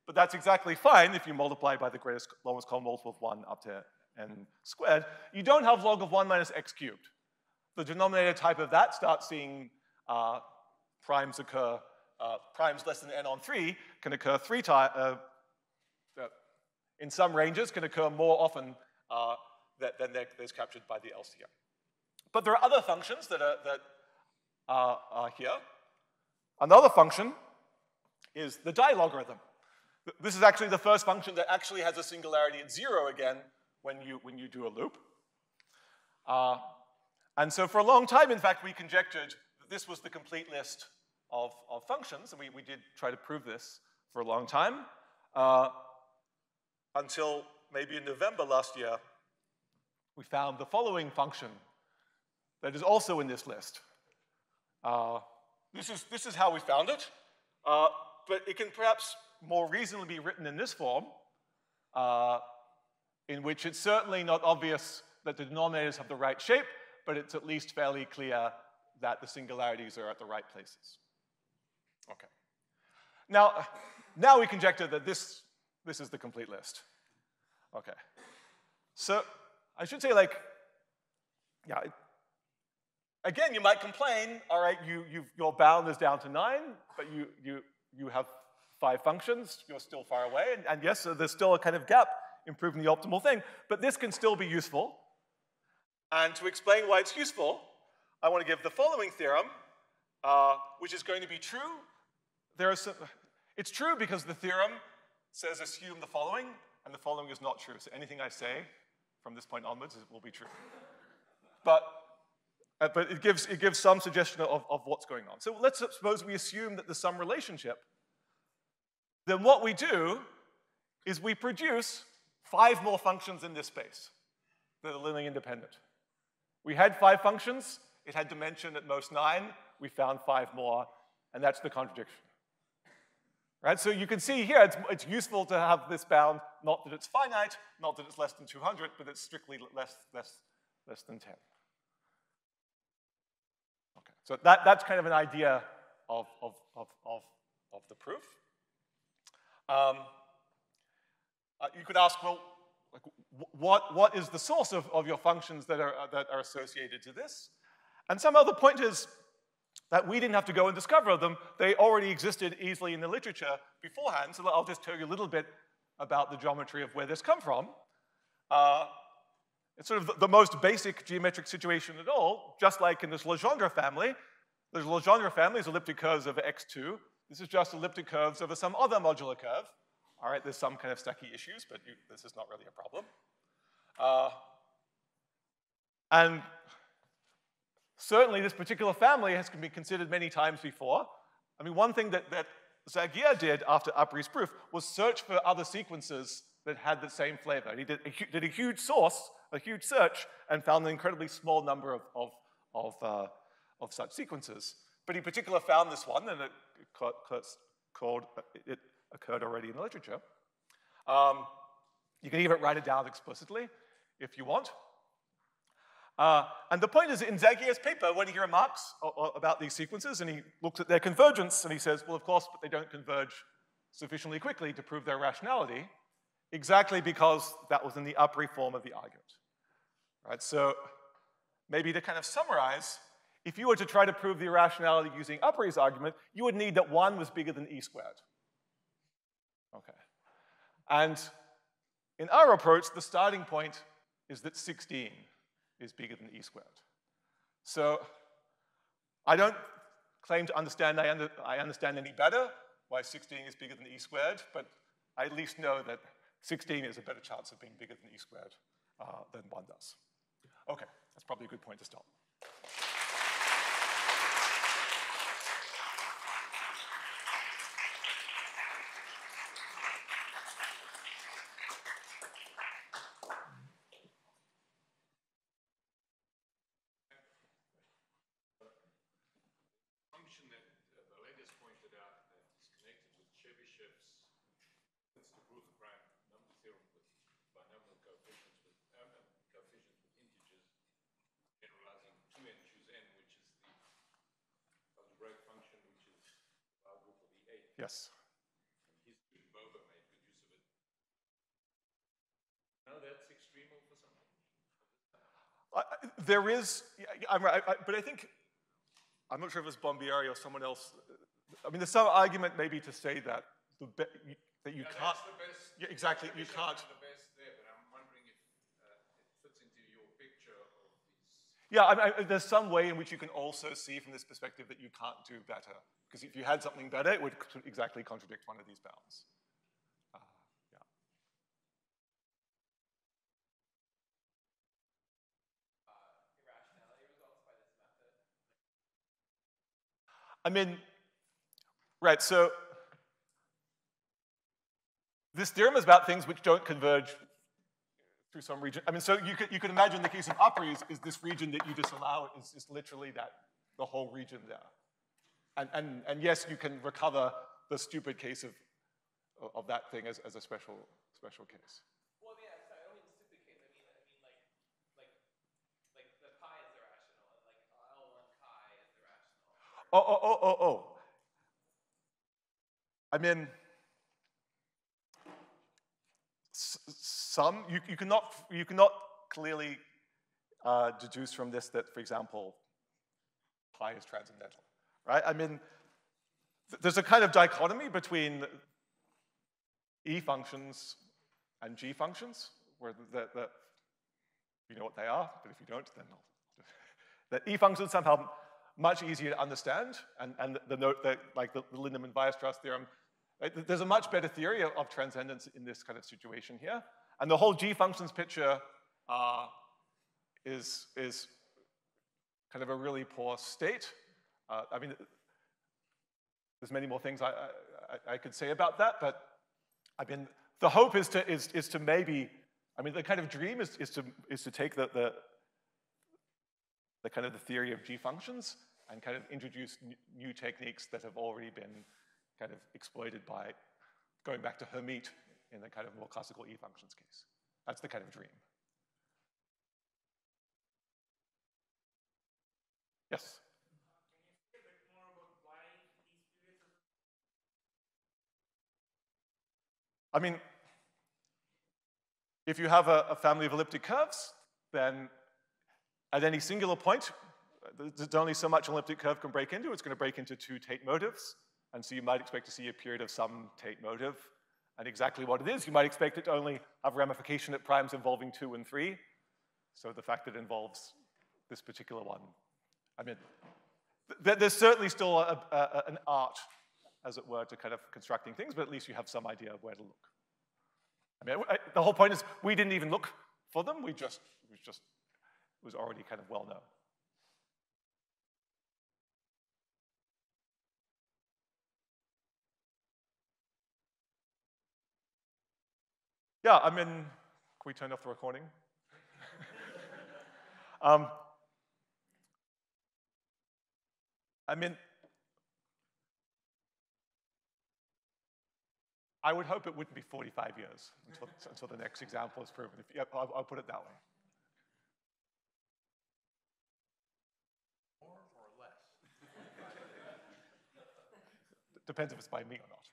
but that's exactly fine if you multiply by the lowest common multiple of 1 up to n squared. You don't have log of 1 minus x cubed. The denominator type of that starts seeing primes occur, primes less than n on 3 can occur 3 times, in some ranges can occur more often than is captured by the LCM. But there are other functions that are here. Another function is the die logarithm. This is actually the first function that actually has a singularity at 0 again when you do a loop. And so for a long time, in fact, we conjectured that this was the complete list of functions, and we did try to prove this for a long time, until maybe in November last year, we found the following function that is also in this list. This is how we found it, but it can perhaps more reasonably be written in this form, in which it's certainly not obvious that the denominators have the right shape, but it's at least fairly clear that the singularities are at the right places. Okay. Now we conjecture that this is the complete list. Okay. So I should say, like, yeah, again, you might complain, all right, your bound is down to 9, but you have 5 functions, you're still far away, and yes, so there's still a kind of gap improving the optimal thing, but this can still be useful. And to explain why it's useful, I want to give the following theorem, which is going to be true. It's true because the theorem says assume the following, and the following is not true. So anything I say from this point onwards will be true. But it gives some suggestion of what's going on. So let's suppose we assume that there's some relationship. Then what we do is we produce 5 more functions in this space that are linearly independent. We had 5 functions. It had dimension at most 9. We found 5 more, and that's the contradiction. Right? So you can see here it's useful to have this bound, not that it's finite, not that it's less than 200, but it's strictly less than 10. Okay, so that's kind of an idea of the proof. You could ask, well, like, what is the source of your functions that are associated to this? And some other point is that we didn't have to go and discover them. They already existed easily in the literature beforehand, so I'll just tell you a little bit about the geometry of where this come from. It's sort of the most basic geometric situation at all, just like in this Legendre family. The Legendre family is elliptic curves over x2. This is just elliptic curves over some other modular curve. All right, there's some kind of stacky issues, but this is not really a problem. And certainly this particular family has been considered many times before. I mean, one thing that Zagier did after Apery's proof was search for other sequences that had the same flavor. And he did a huge search, and found an incredibly small number of such sequences. But he in particular found this one, and it occurred already in the literature. You can even write it down explicitly if you want. And the point is, in Zagier's paper, when he remarks about these sequences and he looks at their convergence, and he says, well, of course, but they don't converge sufficiently quickly to prove their rationality, exactly because that was in the Apery form of the argument. Right? So maybe to kind of summarize, if you were to try to prove the irrationality using Apery's argument, you would need that 1 was bigger than e squared. Okay. And in our approach, the starting point is that 16 is bigger than e squared. So I don't claim to understand I understand any better why 16 is bigger than e squared, but I at least know that 16 is a better chance of being bigger than e squared than 1 does. Okay, that's probably a good point to stop. Yes. His student Boba made good use of it. Now that's extremal for something. There is, but I think, I'm not sure if it's Bombieri or someone else. I mean, there's some argument maybe to say that you can't. That's the best. Yeah, exactly. You can't. The best there, but I'm wondering if it fits into your picture of these. Yeah, there's some way in which you can also see from this perspective that you can't do better. Because if you had something better, it would exactly contradict one of these bounds. Yeah. Irrationality results by this method? I mean, right, so this theorem is about things which don't converge through some region. I mean, so you could imagine the case of Apery is this region that you disallow is literally the whole region there. And yes, you can recover the stupid case of that thing as a special case. Well, yeah, sorry, I don't mean stupid case. I mean like the pi is irrational, and like L1 chi is irrational. I mean, some you cannot clearly deduce from this that, for example, pi is transcendental. Right? I mean, there's a kind of dichotomy between e functions and G functions, where you know what they are, but if you don't, then that E functions somehow much easier to understand, and the note that, like the Lindemann-Weierstrass theorem, there's a much better theory of transcendence in this kind of situation here. And the whole G functions picture is kind of a really poor state. I mean, there's many more things I could say about that, but I mean, the hope is to maybe, I mean, the kind of dream is to take the kind of the theory of G functions and kind of introduce new techniques that have already been kind of exploited by going back to Hermite in the kind of more classical E functions case. That's the kind of dream. Yes? Can you say a bit more about why these periods of... I mean, if you have a family of elliptic curves, then at any singular point, there's only so much an elliptic curve can break into. It's going to break into two Tate motives. And so you might expect to see a period of some Tate motive. And exactly what it is, you might expect it to only have ramification at primes involving 2 and 3. So the fact that it involves this particular one. I mean, there's certainly still an art, as it were, to kind of constructing things, but at least you have some idea of where to look. I mean, the whole point is we didn't even look for them. It was already kind of well known. Yeah, I mean, can we turn off the recording? I mean, I would hope it wouldn't be 45 years until the next example is proven. Yep, I'll put it that way. More or less? Depends if it's by me or not.